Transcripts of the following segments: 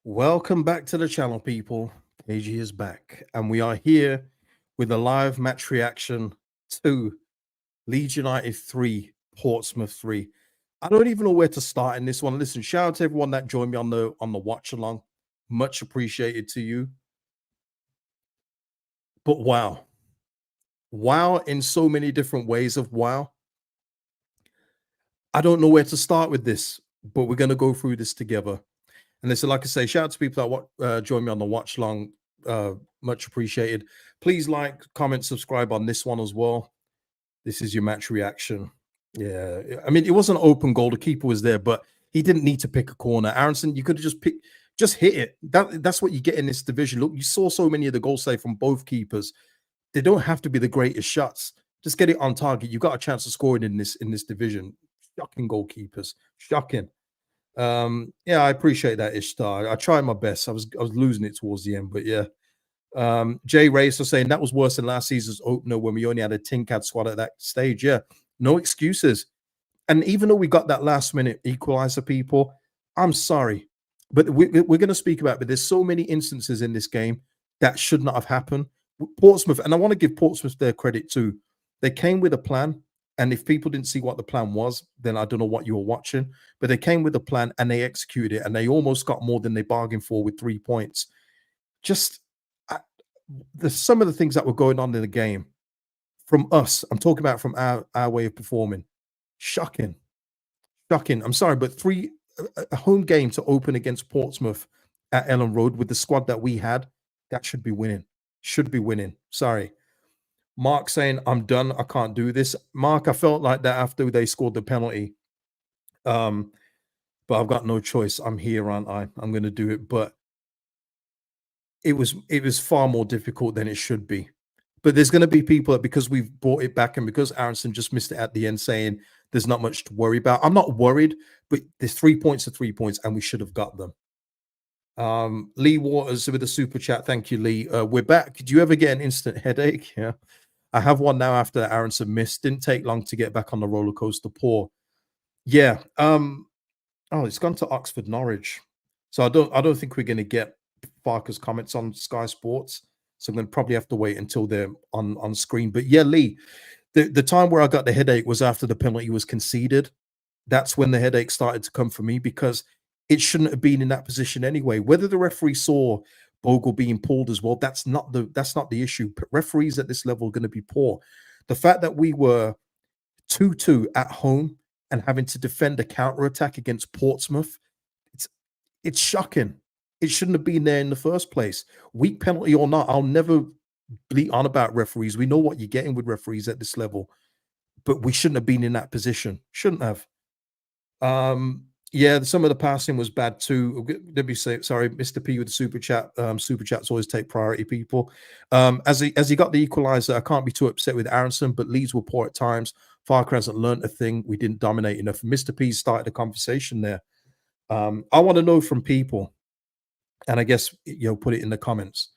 Welcome back to the channel, people. KG is back, and we are here with a live match reaction to Leeds United 3, Portsmouth 3. I don't even know where to start in this one. Listen, shout out to everyone that joined me on the watch along. Much appreciated to you. But wow. Wow in so many different ways of wow. I don't know where to start with this, but we're going to go through this together. And listen, like I say, shout out to people that join me on the watch long. Much appreciated. Please like, comment, subscribe on this one as well. This is your match reaction. Yeah, I mean, it wasn't an open goal. The keeper was there, but he didn't need to pick a corner. Aronson, you could have just hit it. That's what you get in this division. Look, you saw so many of the goals saved from both keepers. They don't have to be the greatest shots. Just get it on target. You got a chance of scoring in this division. Shocking goalkeepers. Shocking. Yeah, I appreciate that, Ishtar. I tried my best. I was losing it towards the end, but yeah. Jay Racer saying that was worse than last season's opener when we only had a Tincad squad at that stage. Yeah, no excuses. And even though we got that last minute equalizer, people, I'm sorry, but we're going to speak about. But there's so many instances in this game that should not have happened. Portsmouth, and I want to give Portsmouth their credit too. They came with a plan, and if people didn't see what the plan was, then I don't know what you were watching. But they came with a plan and they executed it, and they almost got more than they bargained for with 3 points. Just some of the things that were going on in the game from us. I'm talking about from our way of performing. Shocking, shocking. I'm sorry, but a home game to open against Portsmouth at Ellen Road with the squad that we had, that should be winning. Should be winning. Sorry. Mark saying, I'm done. I can't do this. Mark, I felt like that after they scored the penalty. But I've got no choice. I'm here, aren't I? I'm going to do it. But it was far more difficult than it should be. But there's going to be people that, because we've brought it back and because Aronson just missed it at the end, saying there's not much to worry about. I'm not worried, but there's 3 points to 3 points, and we should have got them. Lee Waters with a super chat. Thank you, Lee. We're back. Did you ever get an instant headache? Yeah. I have one now after Aronson missed. Didn't take long to get back on the roller coaster. Poor. Yeah. Oh, it's gone to Oxford Norwich. So I don't think we're going to get Farke's comments on Sky Sports. So I'm going to probably have to wait until they're on screen. But yeah, Lee, the time where I got the headache was after the penalty was conceded. That's when the headache started to come for me, because it shouldn't have been in that position anyway. Whether the referee saw Bogle being pulled as well, that's not the issue. Referees at this level are going to be poor. The fact that we were 2-2 at home and having to defend a counter attack against Portsmouth, it's shocking. It shouldn't have been there in the first place. Weak penalty or not, I'll never bleat on about referees. We know what you're getting with referees at this level, but we shouldn't have been in that position. Shouldn't have. Yeah, some of the passing was bad too. Let me say, sorry, Mr. P with the super chat. Super chats always take priority, people. As he got the equalizer, I can't be too upset with Aronson, but Leeds were poor at times. Farke hasn't learned a thing. We didn't dominate enough. Mr. P started the conversation there. I want to know from people, and I guess put it in the comments.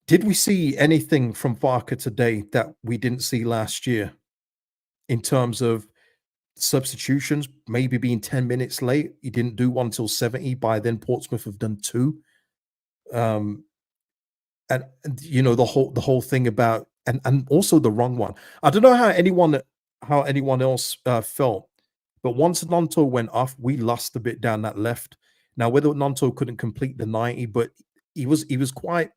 Did we see anything from Farke today that we didn't see last year in terms of substitutions, maybe being 10 minutes late? He didn't do one until 70. By then, Portsmouth have done two. And the whole thing about and also the wrong one. I don't know how anyone else felt, but once Nonto went off, we lost a bit down that left. Now, whether Nonto couldn't complete the 90, but he was quite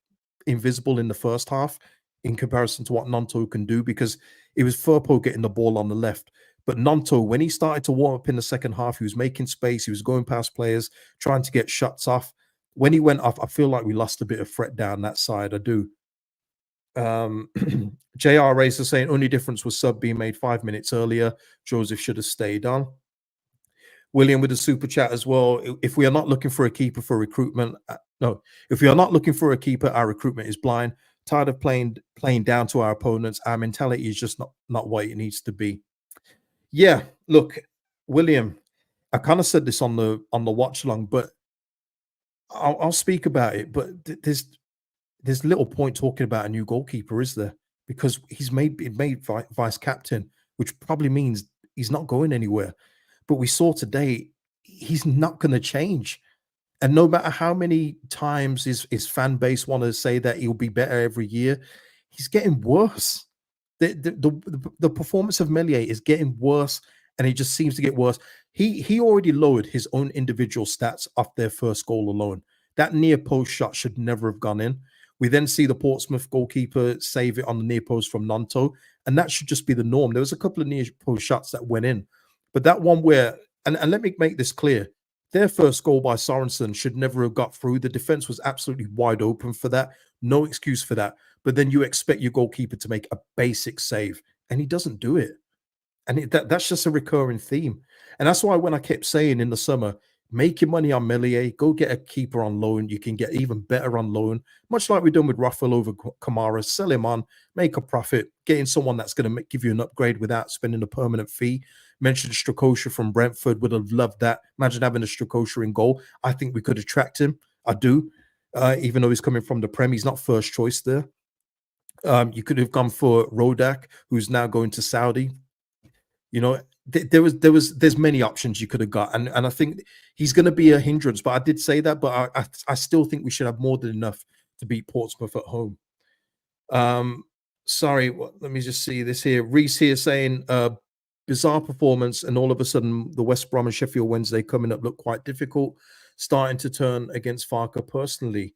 invisible in the first half in comparison to what Nonto can do, because it was Firpo getting the ball on the left. But Nonto, when he started to warm up in the second half, he was making space, he was going past players, trying to get shots off. When he went off, I feel like we lost a bit of threat down that side. I do. JR Racer saying only difference was sub being made 5 minutes earlier. Joseph should have stayed on. William with a super chat as well. If we are not looking for a keeper for recruitment, if we are not looking for a keeper, our recruitment is blind. Tired of playing down to our opponents. Our mentality is just not what it needs to be. Yeah, look, William, I kind of said this on the watch along, but I'll speak about it. But there's little point talking about a new goalkeeper, is there? Because he's made vice captain, which probably means he's not going anywhere. But we saw today he's not going to change. And no matter how many times his fan base want to say that he'll be better every year, he's getting worse. The performance of Melier is getting worse, and it just seems to get worse. He already lowered his own individual stats off their first goal alone. That near post shot should never have gone in. We then see the Portsmouth goalkeeper save it on the near post from Nanto, and that should just be the norm. There was a couple of near post shots that went in, but that one where and let me make this clear: their first goal by Sorensen should never have got through. The defense was absolutely wide open for that. No excuse for that. But then you expect your goalkeeper to make a basic save, and he doesn't do it. And that's just a recurring theme. And that's why when I kept saying in the summer, make your money on Melier, go get a keeper on loan. You can get even better on loan, much like we've done with Rafael over Kamara. Sell him on, make a profit, getting someone that's going to give you an upgrade without spending a permanent fee. Mentioned Strakosha from Brentford, would have loved that. Imagine having a Strakosha in goal. I think we could attract him. I do. Even though he's coming from the Prem, he's not first choice there. You could have gone for Rodak, who's now going to Saudi. You know, there's many options you could have got, and I think he's going to be a hindrance. But I did say that, but I still think we should have more than enough to beat Portsmouth at home. Sorry, let me just see this here. Reese here saying bizarre performance, and all of a sudden the West Brom and Sheffield Wednesday coming up look quite difficult, starting to turn against Farke personally.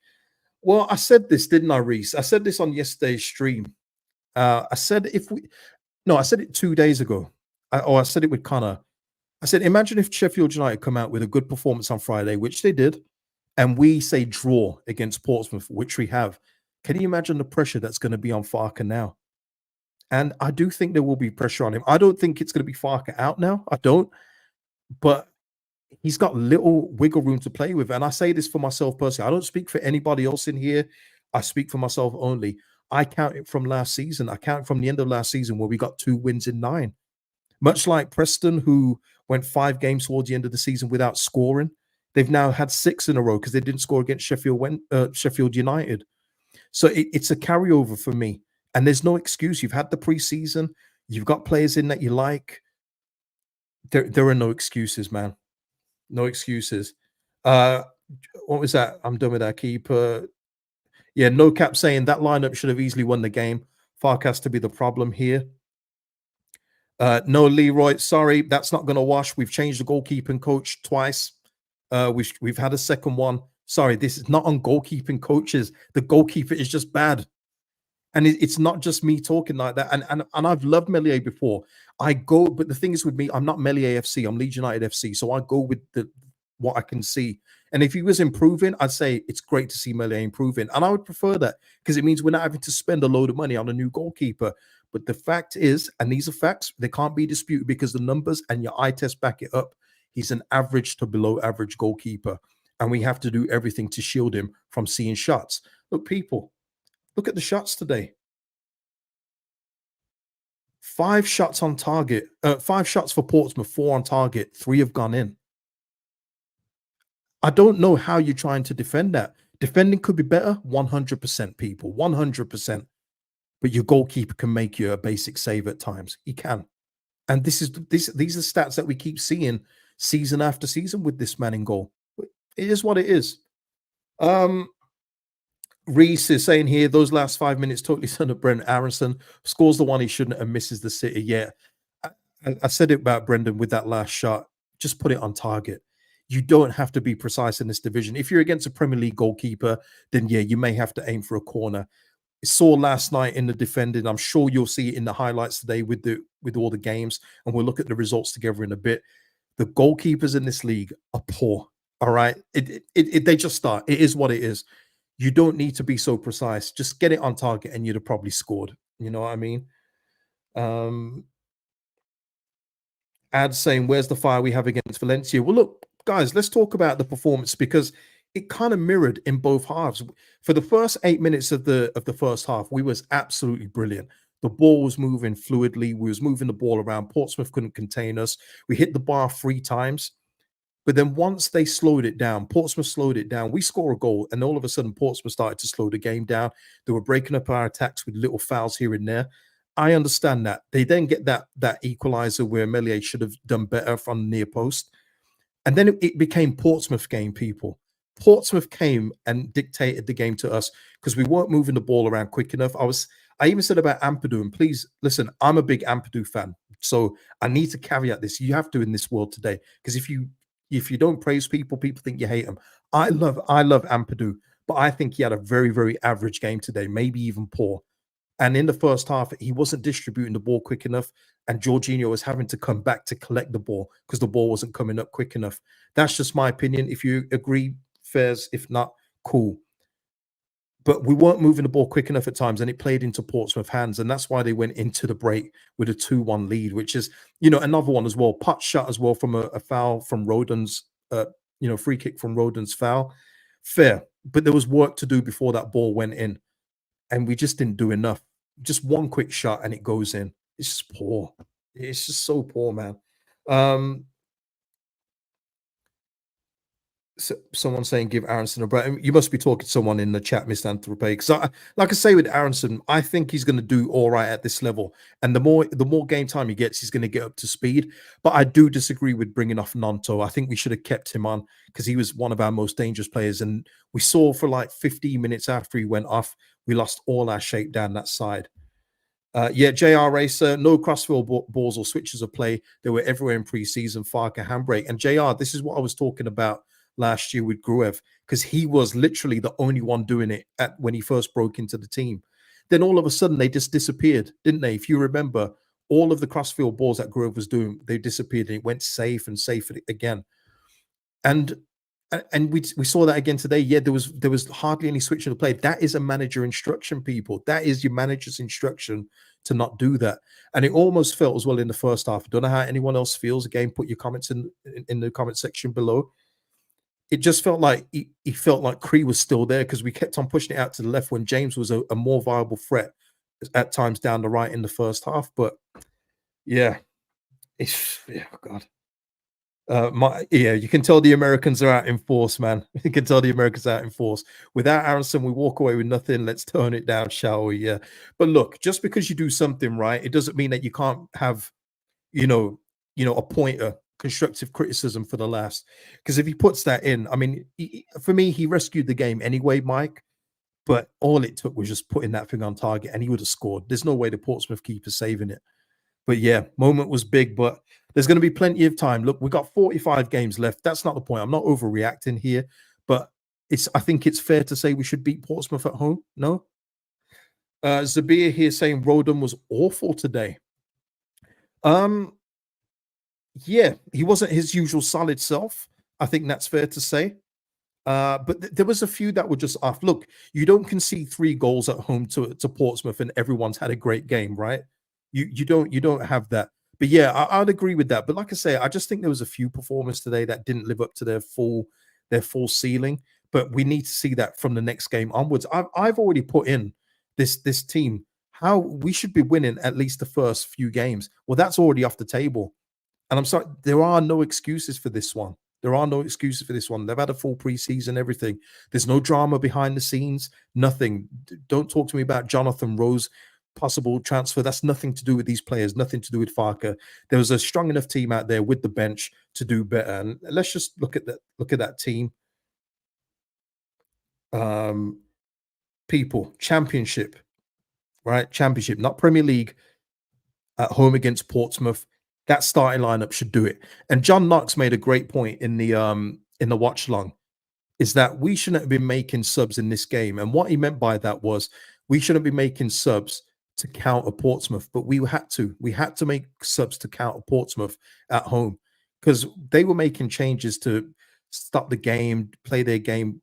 Well, I said this, didn't I, Reese? I said this on yesterday's stream. I said I said it 2 days ago. I said it with Connor. I said, imagine if Sheffield United come out with a good performance on Friday, which they did, and we say draw against Portsmouth, which we have. Can you imagine the pressure that's going to be on Farke now? And I do think there will be pressure on him. I don't think it's going to be Farke out now. I don't. But he's got little wiggle room to play with. And I say this for myself personally. I don't speak for anybody else in here. I speak for myself only. I count it from last season. I count from the end of last season where we got 2 wins in 9. Much like Preston, who went 5 games towards the end of the season without scoring. They've now had 6 in a row because they didn't score against Sheffield United. So it's a carryover for me. And there's no excuse. You've had the preseason. You've got players in that you like. There are no excuses, man. No excuses. What was that? I'm done with that keeper. Yeah, no cap saying that lineup should have easily won the game. Farke has to be the problem here. No, Leroy, sorry, that's not going to wash. We've changed the goalkeeping coach twice. We've had a second one. Sorry, this is not on goalkeeping coaches. The goalkeeper is just bad. And it's not just me talking like that. And I've loved Melier before. But the thing is with me, I'm not Melier FC. I'm Leeds United FC. So I go with what I can see. And if he was improving, I'd say it's great to see Melier improving. And I would prefer that because it means we're not having to spend a load of money on a new goalkeeper. But the fact is, and these are facts, they can't be disputed because the numbers and your eye test back it up. He's an average to below average goalkeeper. And we have to do everything to shield him from seeing shots. Look, people, look at the shots today. 5 shots on target, 5 shots for Portsmouth, 4 on target, 3 have gone in. I don't know how you're trying to defend that. Defending could be better, 100%, people, 100%. But your goalkeeper can make you a basic save at times. He can. And these are stats that we keep seeing season after season with this man in goal. It is what it is. Reese is saying here, those last 5 minutes totally sent up Brent Aronson. Scores the one he shouldn't and misses the City. Yeah. I said it about Brendan with that last shot. Just put it on target. You don't have to be precise in this division. If you're against a Premier League goalkeeper, then yeah, you may have to aim for a corner. Saw last night in the defending. I'm sure you'll see it in the highlights today with all the games, and we'll look at the results together in a bit. The goalkeepers in this league are poor. All right, they just start. It is what it is. You don't need to be so precise. Just get it on target, and you'd have probably scored. You know what I mean? Ad saying, "Where's the fire we have against Valencia?" Well, look, guys, let's talk about the performance because it kind of mirrored in both halves. For the first 8 minutes of the first half, we was absolutely brilliant. The ball was moving fluidly. We was moving the ball around. Portsmouth couldn't contain us. We hit the bar 3 times. But then once they slowed it down, Portsmouth slowed it down. We score a goal, and all of a sudden, Portsmouth started to slow the game down. They were breaking up our attacks with little fouls here and there. I understand that. They then get that equalizer where Melier should have done better from the near post. And then it became Portsmouth game, people. Portsmouth came and dictated the game to us because we weren't moving the ball around quick enough. I even said about Ampadu, and please listen, I'm a big Ampadu fan. So I need to caveat this. You have to in this world today. Because if you don't praise people, people think you hate them. I love Ampadu, but I think he had a very, very average game today, maybe even poor. And in the first half, he wasn't distributing the ball quick enough, and Jorginho was having to come back to collect the ball because the ball wasn't coming up quick enough. That's just my opinion. If you agree, fairs. If not, cool. But we weren't moving the ball quick enough at times, and it played into Portsmouth hands, and that's why they went into the break with a 2-1 lead, which is, another one as well. Putt shot as well from a foul from Rodon's, free kick from Rodon's foul. Fair, but there was work to do before that ball went in, and we just didn't do enough. Just one quick shot and it goes in. It's just poor. It's just so poor, man. Um, someone saying give Aronson a break. You must be talking to someone in the chat, Mr. Anthrope. Because like I say with Aronson, I think he's going to do all right at this level. And the more game time he gets, he's going to get up to speed. But I do disagree with bringing off Nanto. I think we should have kept him on because he was one of our most dangerous players. And we saw for like 15 minutes after he went off, we lost all our shape down that side. Yeah, JR Racer, no crossfield balls or switches of play. They were everywhere in pre-season. Farke handbrake. And JR, this is what I was talking about last year with Gruev, because he was literally the only one doing it when he first broke into the team. Then all of a sudden they just disappeared, didn't they? If you remember, all of the crossfield balls that Gruev was doing, they disappeared and it went safe and safe again. And we saw that again today. Yeah, there was hardly any switching of play. That is a manager instruction, people. That is your manager's instruction to not do that. And it almost felt as well in the first half. I don't know how anyone else feels. Again, put your comments in the comment section below. It just felt like he felt like Cree was still there because we kept on pushing it out to the left when James was a more viable threat at times down the right in the first half. But yeah, God. You can tell the Americans are out in force, man. You can tell the Americans are out in force. Without Aronson, we walk away with nothing. Let's turn it down, shall we? Yeah. But look, just because you do something right, it doesn't mean that you can't have, you know, a pointer, constructive criticism for the last. Because if he puts that in, I mean, for me, he rescued the game anyway, Mike. But all it took was just putting that thing on target, and he would have scored. There's no way the Portsmouth keeper's saving it. But yeah, moment was big, but there's going to be plenty of time. Look, we've got 45 games left. That's not the point. I'm not overreacting here, but I think it's fair to say we should beat Portsmouth at home. No? Zabir here saying Rodon was awful today. Yeah, he wasn't his usual solid self. I think that's fair to say. But there was a few that were just off. Look, you don't concede 3 goals at home to Portsmouth and everyone's had a great game, right? You don't have that. But yeah, I'd agree with that. But like I say, I just think there was a few performers today that didn't live up to their full ceiling. But we need to see that from the next game onwards. I've already put in this team how we should be winning at least the first few games. Well, that's already off the table. And I'm sorry, there are no excuses for this one. There are no excuses for this one. They've had a full preseason, everything. There's no drama behind the scenes, nothing. Don't talk to me about Jonathan Rose possible transfer. That's nothing to do with these players, nothing to do with Farke. There was a strong enough team out there with the bench to do better. And let's just look at that team. People, championship, right? Championship, not Premier League, at home against Portsmouth. That starting lineup should do it. And John Knox made a great point in the watch long, is that we shouldn't have been making subs in this game. And what he meant by that was we shouldn't be making subs to counter Portsmouth, but we had to make subs to counter Portsmouth at home because they were making changes to stop the game, play their game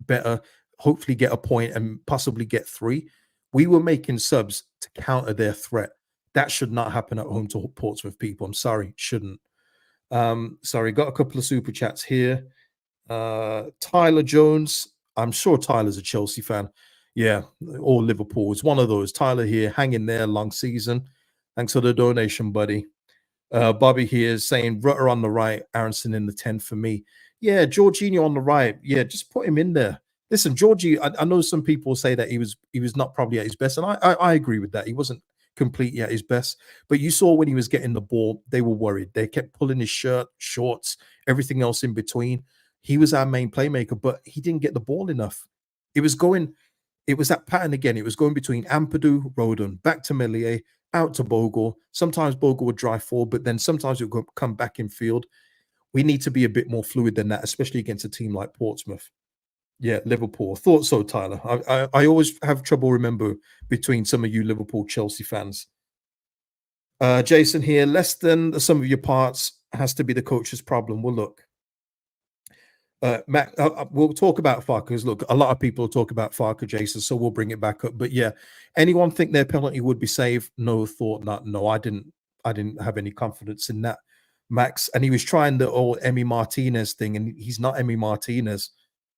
better, hopefully get a point and possibly get 3. We were making subs to counter their threat. That should not happen at home to Portsmouth, people. I'm sorry, shouldn't. Sorry, got a couple of super chats here. Tyler Jones. I'm sure Tyler's a Chelsea fan. Yeah, or Liverpool. It's one of those. Tyler here, hanging there, long season. Thanks for the donation, buddy. Bobby here is saying Rutter on the right, Aronson in the 10 for me. Yeah, Jorginho on the right. Yeah, just put him in there. Listen, Georgie, I know some people say that he was not probably at his best, and I agree with that. He wasn't completely at his best, but you saw when he was getting the ball, they were worried. They kept pulling his shirt, shorts, everything else in between. He was our main playmaker, but he didn't get the ball enough. It was going it was that pattern again. It was going between Ampadu, Rodon, back to Melier, out to Bogle. Sometimes Bogle would drive forward, but then sometimes it would come back in field. We need to be a bit more fluid than that, especially against a team like Portsmouth. Yeah, Liverpool. Thought so, Tyler. I always have trouble remember between some of you Liverpool Chelsea fans. Jason here, less than the sum of your parts has to be the coach's problem. Well, look, Matt, we'll talk about Farke because look, a lot of people talk about Farke, Jason, so we'll bring it back up. But yeah, anyone think their penalty would be saved? No, thought not. No, I didn't. I didn't have any confidence in that, Max. And he was trying the old Emmy Martinez thing, and he's not Emmy Martinez.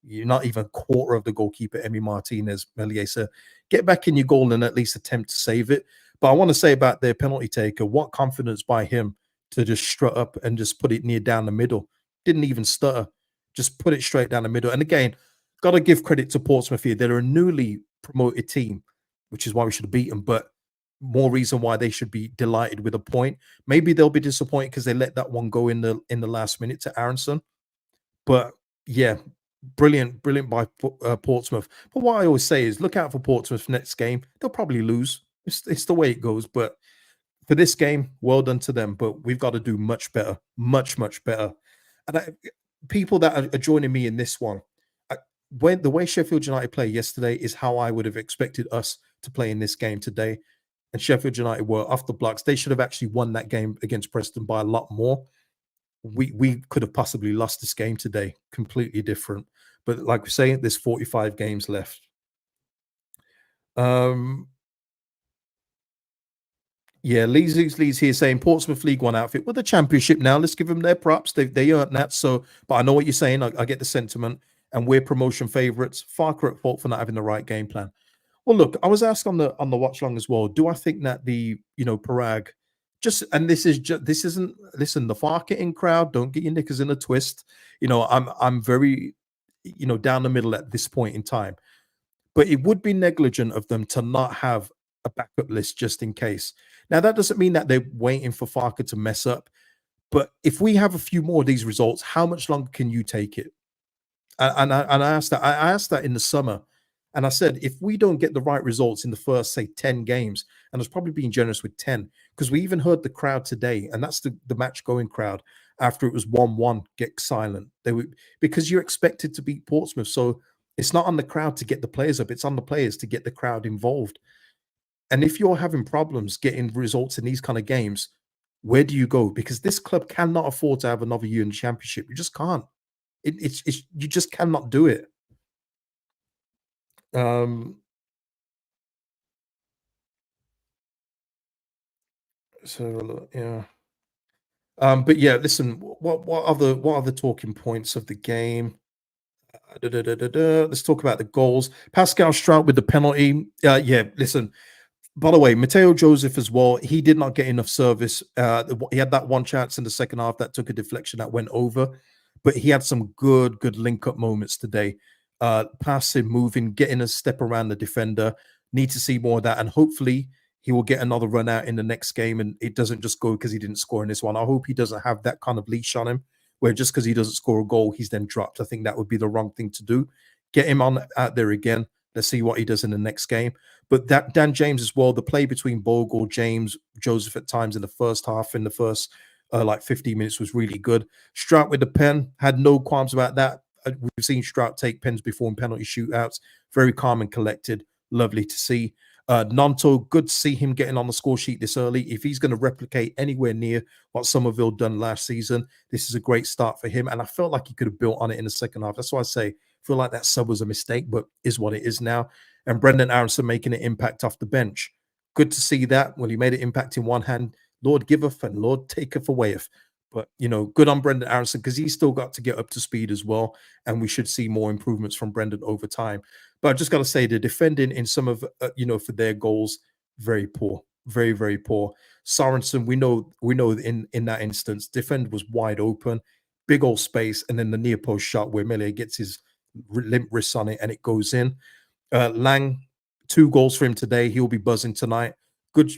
You're not even a quarter of the goalkeeper, Emmy Martinez, Melier. So get back in your goal and at least attempt to save it. But I want to say about their penalty taker, what confidence by him to just strut up and just put it near down the middle. Didn't even stutter, just put it straight down the middle. And again, got to give credit to Portsmouth here. They're a newly promoted team, which is why we should have beat them. But more reason why they should be delighted with a point. Maybe they'll be disappointed because they let that one go in the last minute to Aronson. But yeah, brilliant, brilliant by Portsmouth. But what I always say is look out for Portsmouth next game. They'll probably lose. It's the way it goes. But for this game, well done to them. But we've got to do much better, much, much better. And people that are joining me in this one, when the way Sheffield United play yesterday is how I would have expected us to play in this game today. And Sheffield United were off the blocks. They should have actually won that game against Preston by a lot more. We could have possibly lost this game today. Completely different. But like we say, there's 45 games left. Yeah, Leeds here saying Portsmouth League One outfit with the championship now. Let's give them their props. They earned that. So, but I know what you're saying. I get the sentiment, and we're promotion favourites. Farke at fault for not having the right game plan. Well, look, I was asked on the watch long as well. Do I think that the Parag just and this isn't listen the Farke in crowd? Don't get your knickers in a twist. I'm very down the middle at this point in time. But it would be negligent of them to not have a backup list just in case. Now, that doesn't mean that they're waiting for Farke to mess up. But if we have a few more of these results, how much longer can you take it? And I asked that. I asked that in the summer, and I said, if we don't get the right results in the first, say, 10 games, and I was probably being generous with 10, because we even heard the crowd today, and that's the match going crowd after it was 1-1 get silent. They were because you're expected to beat Portsmouth, so it's not on the crowd to get the players up; it's on the players to get the crowd involved. And if you're having problems getting results in these kind of games, where do you go? Because this club cannot afford to have another year in the championship. You just can't. It's you just cannot do it. Um, so yeah. But yeah, listen. What other talking points of the game? Let's talk about the goals. Pascal Strout with the penalty. Yeah, listen. By the way, Mateo Joseph as well. He did not get enough service. He had that one chance in the second half that took a deflection that went over, but he had some good link up moments today. Passing, moving, getting a step around the defender. Need to see more of that, and hopefully he will get another run out in the next game, and it doesn't just go because he didn't score in this one. I hope he doesn't have that kind of leash on him, where just because he doesn't score a goal, he's then dropped. I think that would be the wrong thing to do. Get him on out there again. Let's see what he does in the next game. But that Dan James as well, the play between Bogle, James, Joseph at times in the first half, in the first like 15 minutes was really good. Strout with the pen, had no qualms about that. We've seen Strout take pens before in penalty shootouts. Very calm and collected. Lovely to see. Nanto, good to see him getting on the score sheet this early. If he's going to replicate anywhere near what Somerville done last season, this is a great start for him. And I felt like he could have built on it in the second half. That's why I say I feel like that sub was a mistake, but is what it is now. And Brendan Aronson making an impact off the bench. Good to see that. Well, he made an impact in one hand. Lord giveth and Lord taketh awayeth. But, good on Brendan Aronson because he's still got to get up to speed as well. And we should see more improvements from Brendan over time. But I just got to say, the defending in some of, for their goals, very poor. Very, very poor. Sorensen, we know in that instance, defend was wide open, big old space, and then the near post shot where Melier gets his limp wrists on it and it goes in. Lang, 2 goals for him today. He'll be buzzing tonight. Good,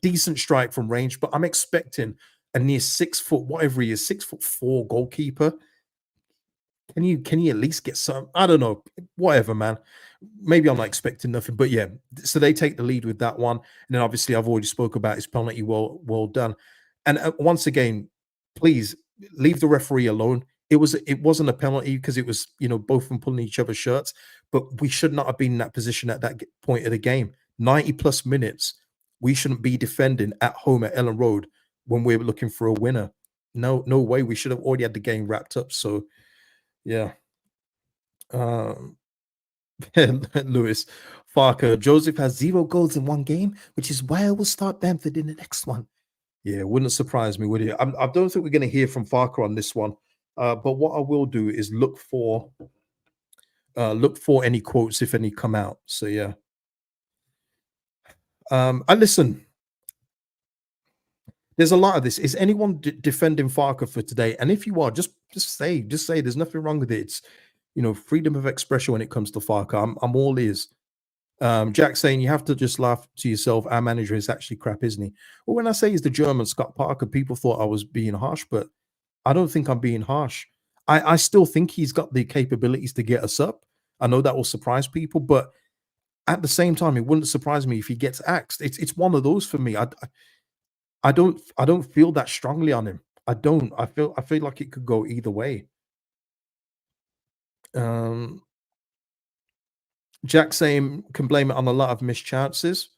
decent strike from range, but I'm expecting a near 6 foot, whatever he is, 6'4" goalkeeper. Can you at least get some? I don't know. Whatever, man. Maybe I'm not expecting nothing, but yeah. So they take the lead with that one, and then obviously I've already spoke about his penalty. Well done. And once again, please leave the referee alone. It wasn't a penalty because it was both of them pulling each other's shirts, but we should not have been in that position at that point of the game. 90 plus minutes. We shouldn't be defending at home at Ellen Road when we're looking for a winner. No, no way. We should have already had the game wrapped up. So yeah. Um, Lewis, Farke, Joseph has 0 goals in one game, which is why I will start Bamford in the next one. Yeah, wouldn't surprise me, would it? I don't think we're going to hear from Farke on this one. But what I will do is look for any quotes if any come out. So yeah. And listen, there's a lot of this. Is anyone defending Farke for today? And if you are, just say there's nothing wrong with it. It's freedom of expression when it comes to Farke. I'm all ears. Jack saying you have to just laugh to yourself. Our manager is actually crap, isn't he? Well, when I say he's the German Scott Parker, people thought I was being harsh, but I don't think I'm being harsh. I still think he's got the capabilities to get us up. I know that will surprise people, but at the same time, it wouldn't surprise me if he gets axed. It's one of those for me. I don't feel that strongly on him. I don't. I feel like it could go either way. Um, Jack saying can blame it on a lot of missed chances.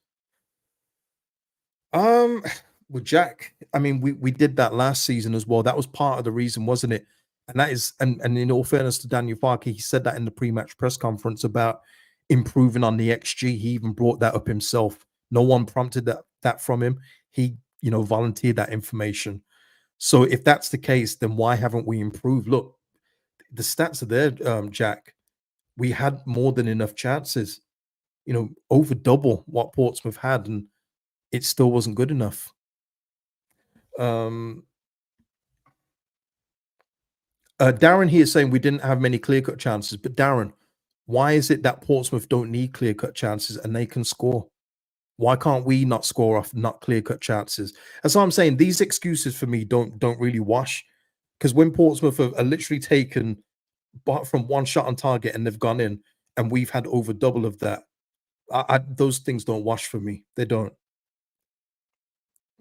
Um, with Jack, I mean, we did that last season as well. That was part of the reason, wasn't it? And that is, and in all fairness to Daniel Farke, he said that in the pre-match press conference about improving on the XG. He even brought that up himself. No one prompted that from him. He, volunteered that information. So if that's the case, then why haven't we improved? Look, the stats are there, Jack. We had more than enough chances. Over double what Portsmouth had, and it still wasn't good enough. Um, Darren here is saying we didn't have many clear cut chances, but Darren, why is it that Portsmouth don't need clear cut chances and they can score? Why can't we not score off not clear cut chances? That's what I'm saying. These excuses for me don't really wash because when Portsmouth are literally taken but from one shot on target and they've gone in, and we've had over double of that. Those things don't wash for me. They don't.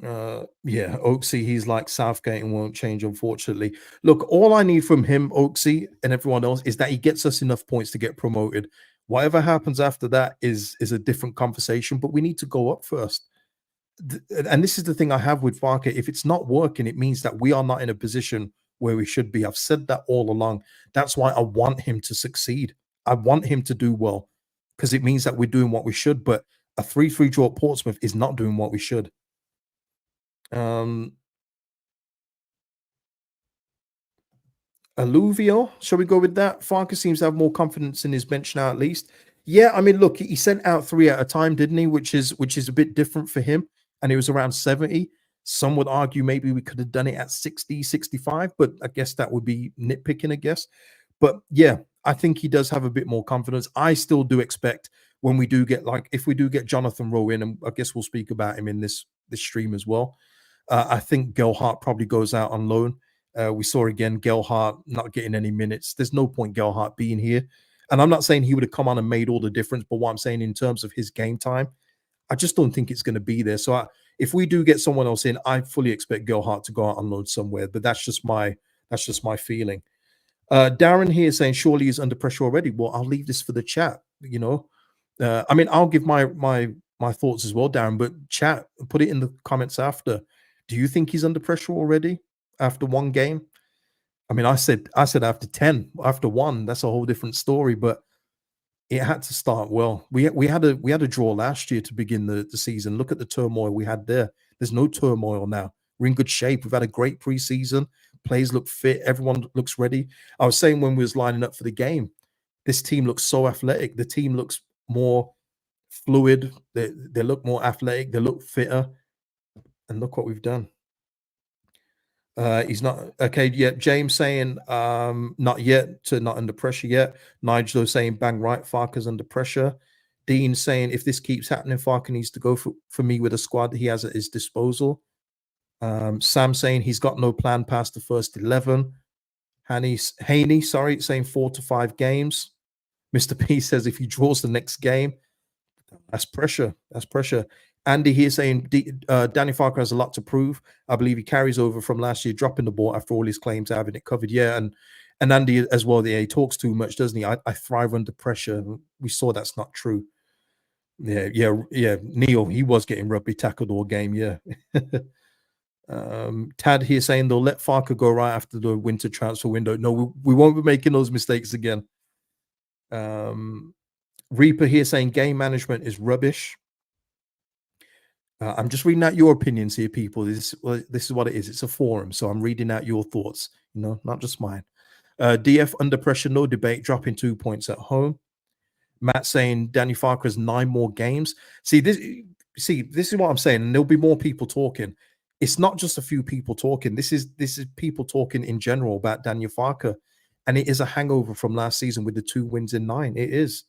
Yeah, Oaksy, he's like Southgate and won't change, unfortunately. Look, all I need from him, Oaksy, and everyone else is that he gets us enough points to get promoted. Whatever happens after that is a different conversation, but we need to go up first. And this is the thing I have with Farke. If it's not working, it means that we are not in a position where we should be. I've said that all along. That's why I want him to succeed. I want him to do well because it means that we're doing what we should. But a 3-3 draw at Portsmouth is not doing what we should. Um, Alluvio, shall we go with that? Farke seems to have more confidence in his bench now, at least. Yeah, I mean, look, he sent out 3 at a time, didn't he? Which is a bit different for him, and it was around 70. Some would argue maybe we could have done it at 60, 65, but I guess that would be nitpicking, I guess. But yeah, I think he does have a bit more confidence. I still do expect when we do get if we do get Jonathan Rowe in, and I guess we'll speak about him in this stream as well. I think Gelhardt probably goes out on loan. We saw again Gelhardt not getting any minutes. There's no point Gelhardt being here. And I'm not saying he would have come on and made all the difference, but what I'm saying in terms of his game time, I just don't think it's going to be there. So if we do get someone else in, I fully expect Gelhardt to go out on loan somewhere. But that's just my feeling. Darren here saying surely he's under pressure already. Well, I'll leave this for the chat. I mean, I'll give my thoughts as well, Darren. But chat, put it in the comments after. Do you think he's under pressure already after one game? I mean, I said after 10, after one, that's a whole different story. But it had to start well. We had a draw last year to begin the season. Look at the turmoil we had there. There's no turmoil now. We're in good shape. We've had a great preseason. Players look fit. Everyone looks ready. I was saying when we was lining up for the game, this team looks so athletic. The team looks more fluid. They look more athletic. They look fitter. And look what we've done. He's not okay yet. James saying not yet, to not under pressure yet. Nigel saying bang right, Farke's under pressure. Dean saying if this keeps happening, Farke needs to go for me with a squad he has at his disposal. Sam saying he's got no plan past the first 11. Haney, sorry, saying 4 to 5 games. Mr. P says if he draws the next game, that's pressure. That's pressure. Andy here saying Danny Farke has a lot to prove. I believe he carries over from last year, dropping the ball after all his claims having it covered. Yeah, and Andy as well. Yeah, he talks too much, doesn't he? I thrive under pressure. We saw that's not true. Yeah. Neil, he was getting rugby tackled all game. Yeah. Tad here saying they'll let Farke go right after the winter transfer window. No, we won't be making those mistakes again. Reaper here saying game management is rubbish. I'm just reading out your opinions here, people. This is what it is. It's a forum, so I'm reading out your thoughts. Not just mine. DF under pressure, no debate, dropping 2 points at home. Matt saying Danny Farke has 9 more games. This is what I'm saying, and there'll be more people talking. It's not just a few people talking. This is people talking in general about Daniel Farke, and it is a hangover from last season with the 2 wins in 9. It is.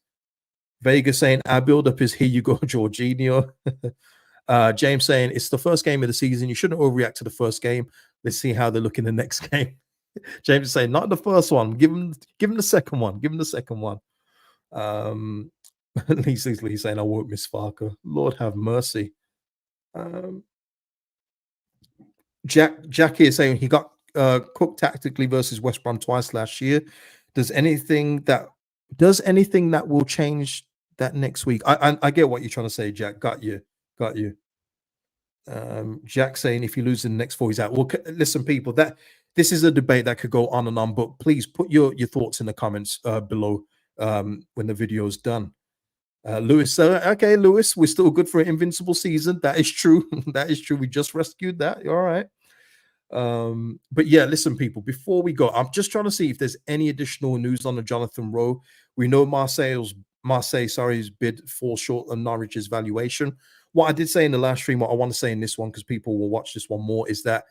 Vega saying our build-up is here you go, Jorginho. James saying it's the first game of the season. You shouldn't overreact to the first game. Let's see how they look in the next game. James is saying not the first one. Give him the second one. Give him the second one. He's saying I won't miss Farke. Lord have mercy. Jackie is saying he got cooked tactically versus West Brom twice last year. Does anything that will change that next week? I get what you're trying to say, Jack. Got you. Jack saying if you lose in the next 4, he's out. Well, listen, people, that this is a debate that could go on and on, but please put your thoughts in the comments below when the video is done. Lewis, okay, Lewis, we're still good for an invincible season. That is true. That is true. We just rescued that. All right. But yeah, listen, people, before we go, I'm just trying to see if there's any additional news on the Jonathan Rowe. We know Marseille's bid falls short of Norwich's valuation. What I did say in the last stream, what I want to say in this one, because people will watch this one more, is that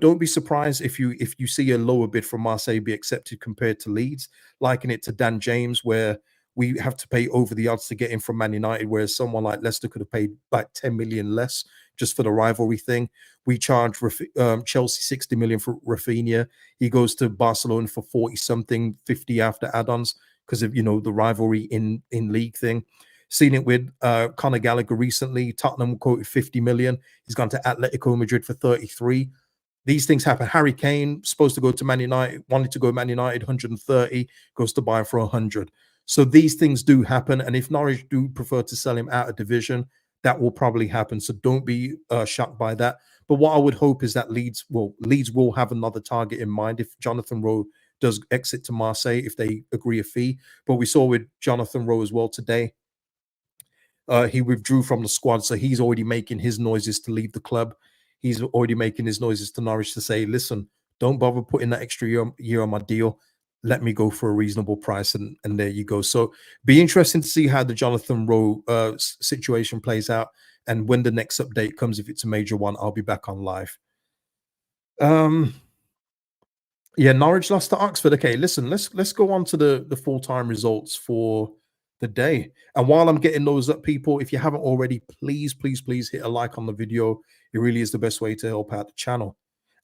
don't be surprised if you see a lower bid from Marseille be accepted compared to Leeds, liken it to Dan James, where we have to pay over the odds to get him from Man United, whereas someone like Leicester could have paid like 10 million less just for the rivalry thing. We charge Chelsea 60 million for Rafinha. He goes to Barcelona for 40 something, 50 after add-ons because of the rivalry in league thing. Seen it with Conor Gallagher recently. Tottenham quoted 50 million. He's gone to Atletico Madrid for 33. These things happen. Harry Kane supposed to go to Man United, wanted to go Man United, 130, goes to Bayern for 100. So these things do happen, and if Norwich do prefer to sell him out of division, that will probably happen. So don't be shocked by that. But what I would hope is that Leeds will have another target in mind if Jonathan Rowe does exit to Marseille, if they agree a fee. But we saw with Jonathan Rowe as well today, he withdrew from the squad, so he's already making his noises to leave the club. He's already making his noises to Norwich to say, listen, don't bother putting that extra year on my deal. Let me go for a reasonable price, and there you go. So be interesting to see how the Jonathan Rowe situation plays out, and when the next update comes, if it's a major one, I'll be back on live. Yeah, Norwich lost to Oxford. Okay, listen, let's go on to the full-time results for the day. And while I'm getting those up, people, if you haven't already, please hit a like on the video. It really is the best way to help out the channel.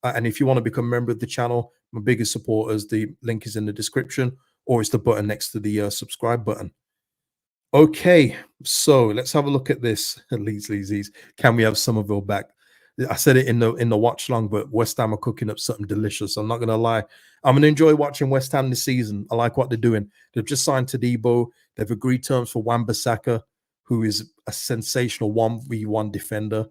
And if you want to become a member of the channel, my biggest supporters, the link is in the description, or it's the button next to the subscribe button. Okay, so let's have a look at this. Leeds. Can we have Somerville back? I said it in the watch long, but West Ham are cooking up something delicious. I'm not going to lie. I'm going to enjoy watching West Ham this season. I like what they're doing. They've just signed Todibo. They've agreed terms for Wan-Bissaka, who is a sensational 1v1 defender.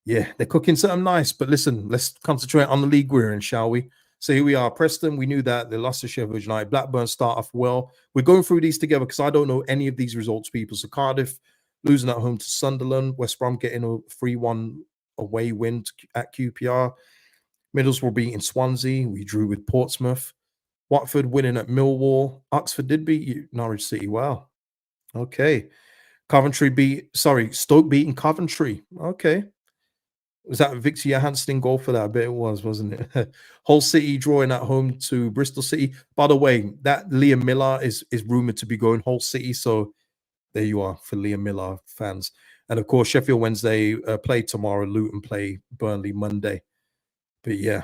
Yeah, they're cooking something nice. But listen, let's concentrate on the league we're in, shall we? So here we are. Preston, we knew that. They lost to Sheffield United. Blackburn start off well. We're going through these together because I don't know any of these results, people. So Cardiff losing at home to Sunderland. West Brom getting a 3-1 away win at QPR. Middlesbrough beating Swansea. We drew with Portsmouth. Watford winning at Millwall. Oxford did beat Norwich City. Wow. Okay. Stoke beating Coventry. Okay. Was that Victor Johansson goal for that? I bet it was, wasn't it? Hull City drawing at home to Bristol City. By the way, that Liam Miller is rumored to be going Hull City. So there you are for Liam Miller fans. And of course, Sheffield Wednesday play tomorrow. Luton play Burnley Monday. But yeah,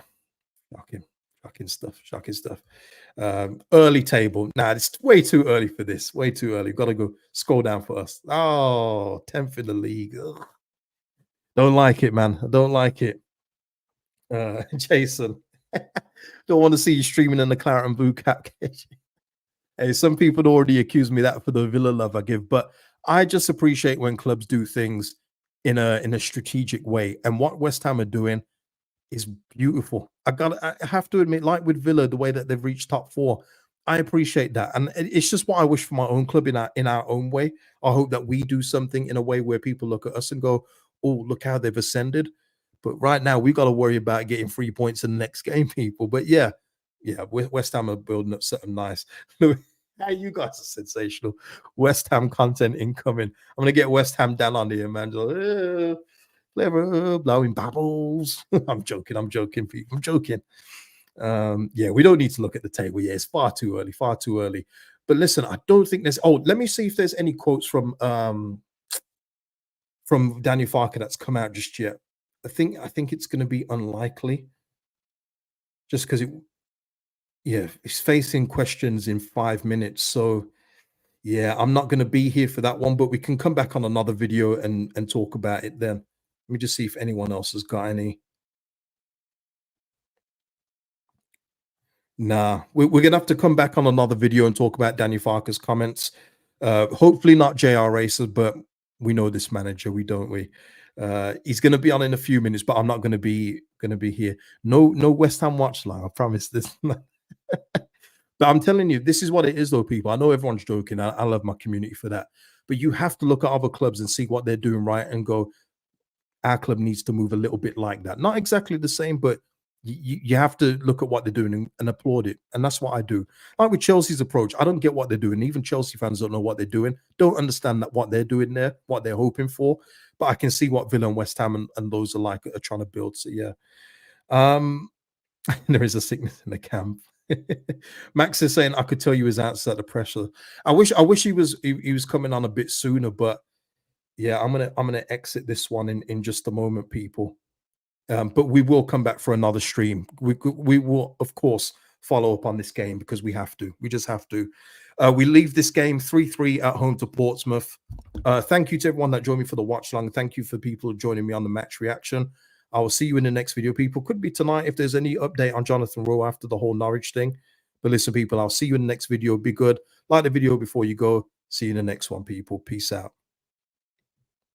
okay. Shocking stuff. Shocking stuff. Early table. Nah, it's way too early for this. Way too early. Got to go scroll down for us. Oh, 10th in the league. Ugh. Don't like it, man. I don't like it. Jason. Don't want to see you streaming in the claret and blue cat cage. Hey, some people already accuse me that for the Villa love I give, but I just appreciate when clubs do things in a strategic way. And what West Ham are doing is beautiful. I have to admit, like with Villa, the way that they've reached top four, I appreciate that. And it's just what I wish for my own club in our own way. I hope that we do something in a way where people look at us and go, oh, look how they've ascended. But right now we got to worry about getting 3 points in the next game, people. But yeah, West Ham are building up something nice. Hey, you guys are sensational. West Ham content incoming. I'm gonna get West Ham down on here, man. Clever, blowing bubbles. I'm joking, Pete. I'm joking. Yeah, we don't need to look at the table. Yeah, it's far too early, far too early. But listen, I don't think there's. Oh, let me see if there's any quotes from Daniel Farke that's come out just yet. I think it's going to be unlikely, just because yeah, he's facing questions in 5 minutes. So yeah, I'm not going to be here for that one, but we can come back on another video and talk about it then. Let me just see if anyone else has got any. Nah, we're gonna have to come back on another video and talk about Danny Farker's comments. Hopefully not JR Racer, but we know this manager, we don't we? He's gonna be on in a few minutes, but I'm not gonna be here. No West Ham watch line, I promise this. But I'm telling you, this is what it is, though, people. I know everyone's joking. I love my community for that. But you have to look at other clubs and see what they're doing right and go, our club needs to move a little bit like that. Not exactly the same, but you have to look at what they're doing and applaud it. And that's what I do. Like with Chelsea's approach, I don't get what they're doing. Even Chelsea fans don't know what they're doing, don't understand that what they're doing there, what they're hoping for. But I can see what Villa and West Ham and those are like are trying to build. So yeah. There is a sickness in the camp. Max is saying I could tell you his answer at the pressure. I wish he was coming on a bit sooner, but yeah, I'm gonna exit this one in just a moment, people. But we will come back for another stream. We will, of course, follow up on this game because we have to. We just have to. We leave this game 3-3 at home to Portsmouth. Thank you to everyone that joined me for the watch long. Thank you for people joining me on the match reaction. I will see you in the next video, people. Could be tonight if there's any update on Jonathan Rowe after the whole Norwich thing. But listen, people, I'll see you in the next video. Be good. Like the video before you go. See you in the next one, people. Peace out.